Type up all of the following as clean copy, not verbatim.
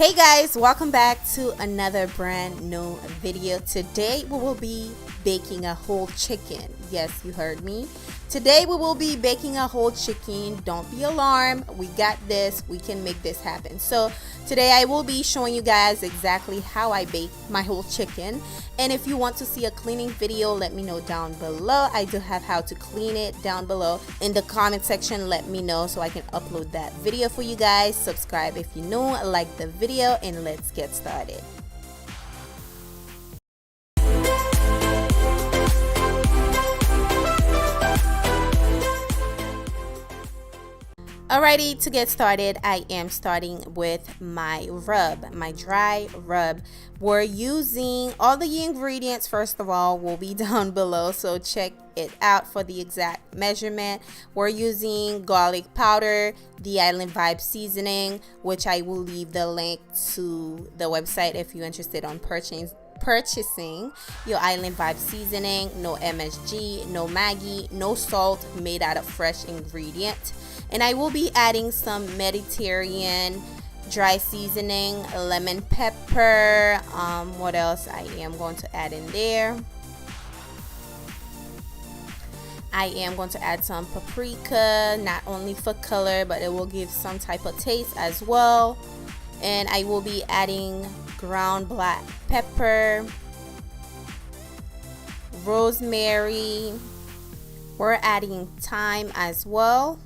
Hey guys, welcome back to another brand new video. Today we will be baking a whole chicken. Yes, you heard me. Today we will be baking a whole chicken. Don't be alarmed. We got this. We can make this happen. So today I will be showing you guys exactly how I bake my whole chicken. And if you want to see a cleaning video, let me know down below. I do have how to clean it down below in the comment section. Let me know so I can upload that video for you guys. Subscribe if you're new, like the video, and let's get started. Alrighty, to get started, I am starting with my rub, my dry rub. We're using all the ingredients, first of all, will be down below, so check it out for the exact measurement. We're using garlic powder, the Island Vibe seasoning, which I will leave the link to the website if you're interested on purchasing your Island Vibe seasoning. No MSG, no Maggi, no salt, made out of fresh ingredient. And I will be adding some Mediterranean dry seasoning, lemon pepper. What else I am going to add in there? I am going to add some paprika, not only for color, but it will give some type of taste as well. And I will be adding ground black pepper, rosemary. We're adding thyme as well.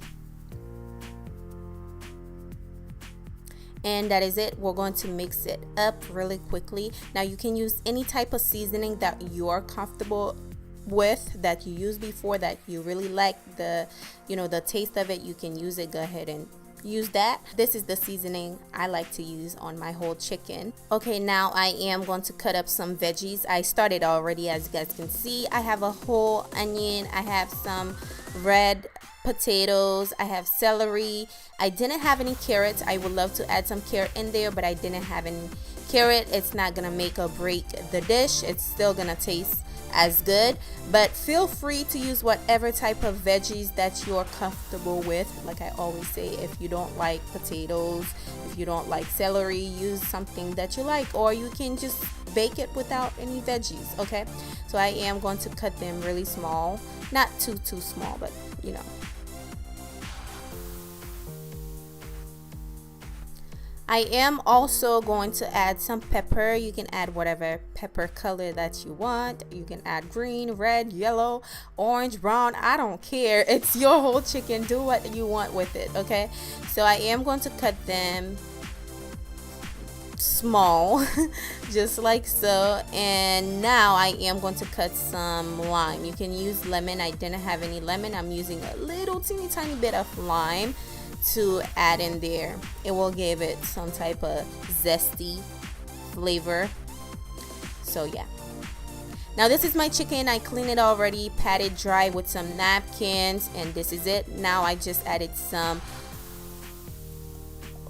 And that is it. We're going to mix it up really quickly. Now you can use any type of seasoning that you're comfortable with, that you used before, that you really like the taste of it. You can use it. Go ahead and use that. This is the seasoning I like to use on my whole chicken. Okay, now I am going to cut up some veggies. I started already, as you guys can see. I have a whole onion, I have some red potatoes, I have celery. I didn't have any carrots. I would love to add some carrot in there, but I didn't have any carrot. It's not gonna make or break the dish. It's still gonna taste as good, but feel free to use whatever type of veggies that you're comfortable with. Like I always say, if you don't like potatoes, if you don't like celery, use something that you like, or you can just bake it without any veggies. Okay, so I am going to cut them really small, not too small, but you know. I am also going to add some pepper. You can add whatever pepper color that you want. You can add green, red, yellow, orange, brown. I don't care. It's your whole chicken. Do what you want with it, okay? So I am going to cut them small, just like so. And now I am going to cut some lime. You can use lemon. I didn't have any lemon. I'm using a little teeny tiny bit of lime to add in there. It will give it some type of zesty flavor. So yeah, now this is my chicken. I cleaned it already, patted dry with some napkins, and this is it. Now I just added some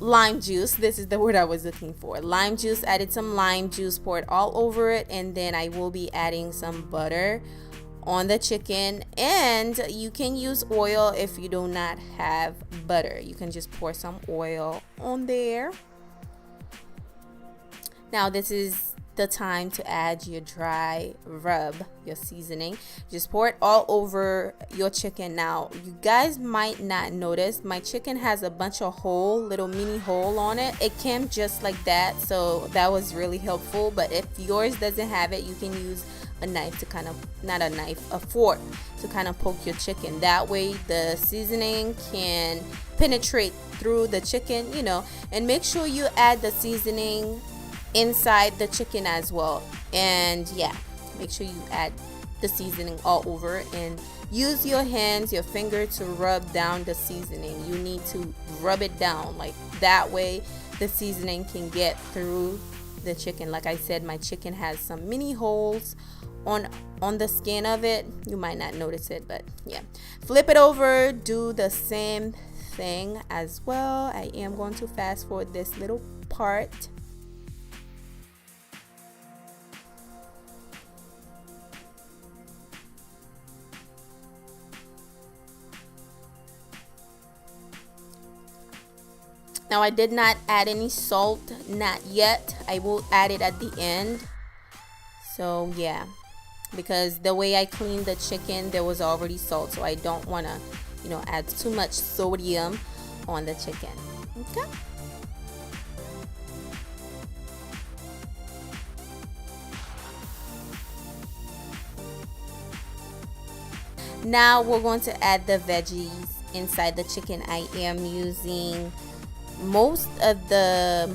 lime juice. This is the word I was looking for. Lime juice. Added some lime juice, poured all over it, and then I will be adding some butter on the chicken. And you can use oil if you do not have butter. You can just pour some oil on there. Now this is the time to add your dry rub, your seasoning. Just pour it all over your chicken. Now you guys might not notice, my chicken has a bunch of little mini hole on it. It came just like that, so that was really helpful. But if yours doesn't have it, you can use a knife to kind of, not a knife, a fork to kind of poke your chicken. That way the seasoning can penetrate through the chicken, you know. And make sure you add the seasoning inside the chicken as well. And yeah, make sure you add the seasoning all over, and use your hands, your finger, to rub down the seasoning. You need to rub it down, like that way the seasoning can get through the chicken. Like I said, my chicken has some mini holes on the skin of it. You might not notice it, but yeah, flip it over, do the same thing as well. I am going to fast forward this little part. Now I did not add any salt, not yet. I will add it at the end. So yeah, because the way I cleaned the chicken, there was already salt, so I don't want to, you know, add too much sodium on the chicken. Okay. Now we're going to add the veggies inside the chicken. I am using most of the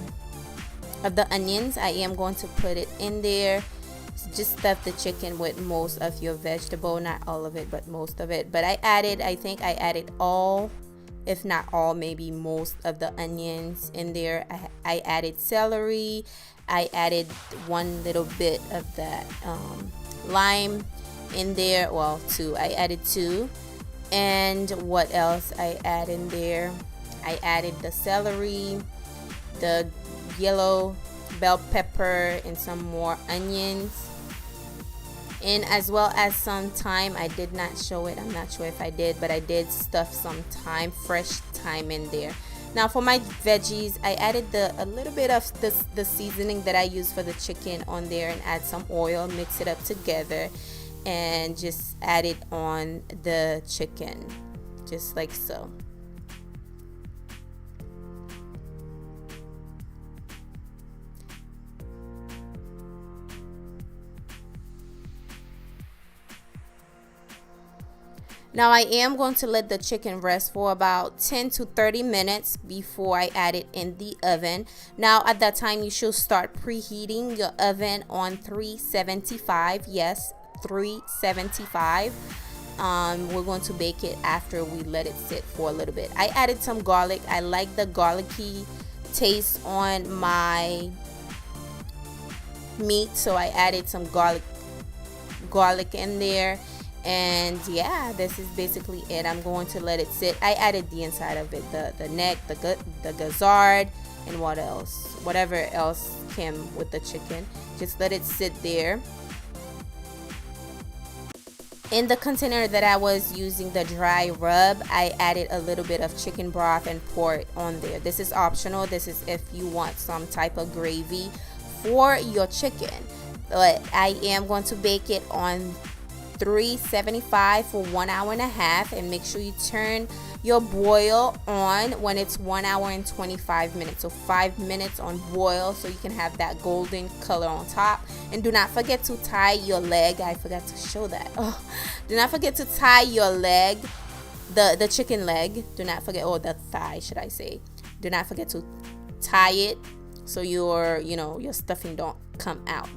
onions. I am going to put it in there. Just stuff the chicken with most of your vegetable, not all of it, but most of it. But I think I added all, if not all, maybe most of the onions in there. I added celery. I added one little bit of that lime in there. Well, two. I added two. And what else I add in there? I added the celery, the yellow bell pepper, and some more onions, and as well as some thyme. I did not show it, I'm not sure if I did, but I did stuff some thyme, fresh thyme in there. Now for my veggies, I added a little bit of the seasoning that I use for the chicken on there, and add some oil, mix it up together, and just add it on the chicken, just like so. Now I am going to let the chicken rest for about 10 to 30 minutes before I add it in the oven. Now at that time, you should start preheating your oven on 375. Yes, 375. We're going to bake it after we let it sit for a little bit. I added some garlic. I like the garlicky taste on my meat, so I added some garlic in there. And yeah, this is basically it. I'm going to let it sit. I added the inside of it, the neck, the gizzard, and what else, whatever else came with the chicken. Just let it sit there. In the container that I was using the dry rub, I added a little bit of chicken broth and pour it on there. This is optional. This is if you want some type of gravy for your chicken. But I am going to bake it on 375 for 1 hour and a half, and make sure you turn your broil on when it's 1 hour and 25 minutes. So 5 minutes on broil, so you can have that golden color on top. And do not forget to tie your leg. I forgot to show that. Oh, do not forget to tie your leg, the chicken leg. Do not forget, or the thigh, should I say? Do not forget to tie it so your stuffing don't come out.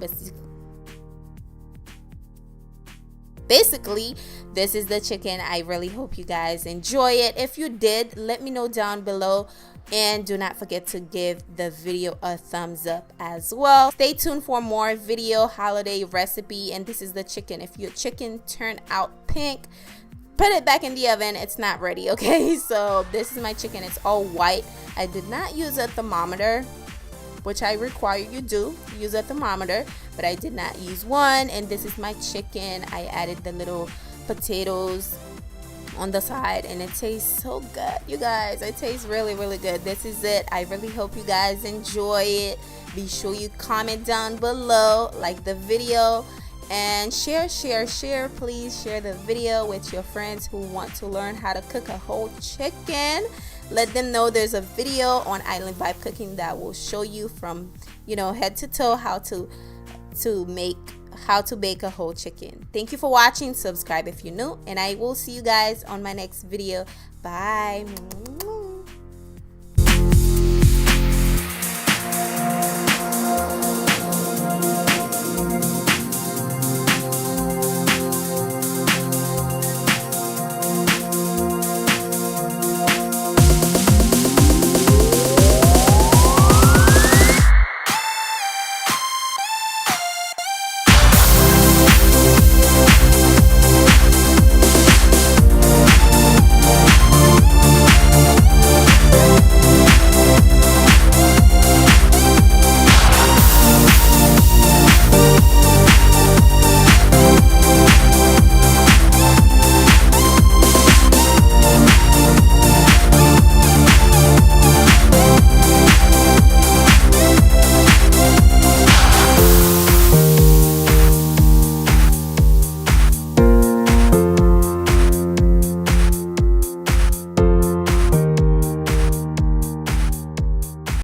Basically, this is the chicken. I really hope you guys enjoy it. If you did, let me know down below, and do not forget to give the video a thumbs up as well. Stay tuned for more video holiday recipe. And this is the chicken. If your chicken turned out pink, put it back in the oven. It's not ready, okay? So this is my chicken. It's all white. I did not use a thermometer, which I require you do use a thermometer, but I did not use one. And this is my chicken. I added the little potatoes on the side, and it tastes so good, you guys. It tastes really, really good. This is it. I really hope you guys enjoy it. Be sure you comment down below, like the video, and share. Please share the video with your friends who want to learn how to cook a whole chicken. Let them know there's a video on Island Vibe Cooking that will show you from head to toe how to bake a whole chicken. Thank you for watching. Subscribe if you're new, and I will see you guys on my next video. Bye.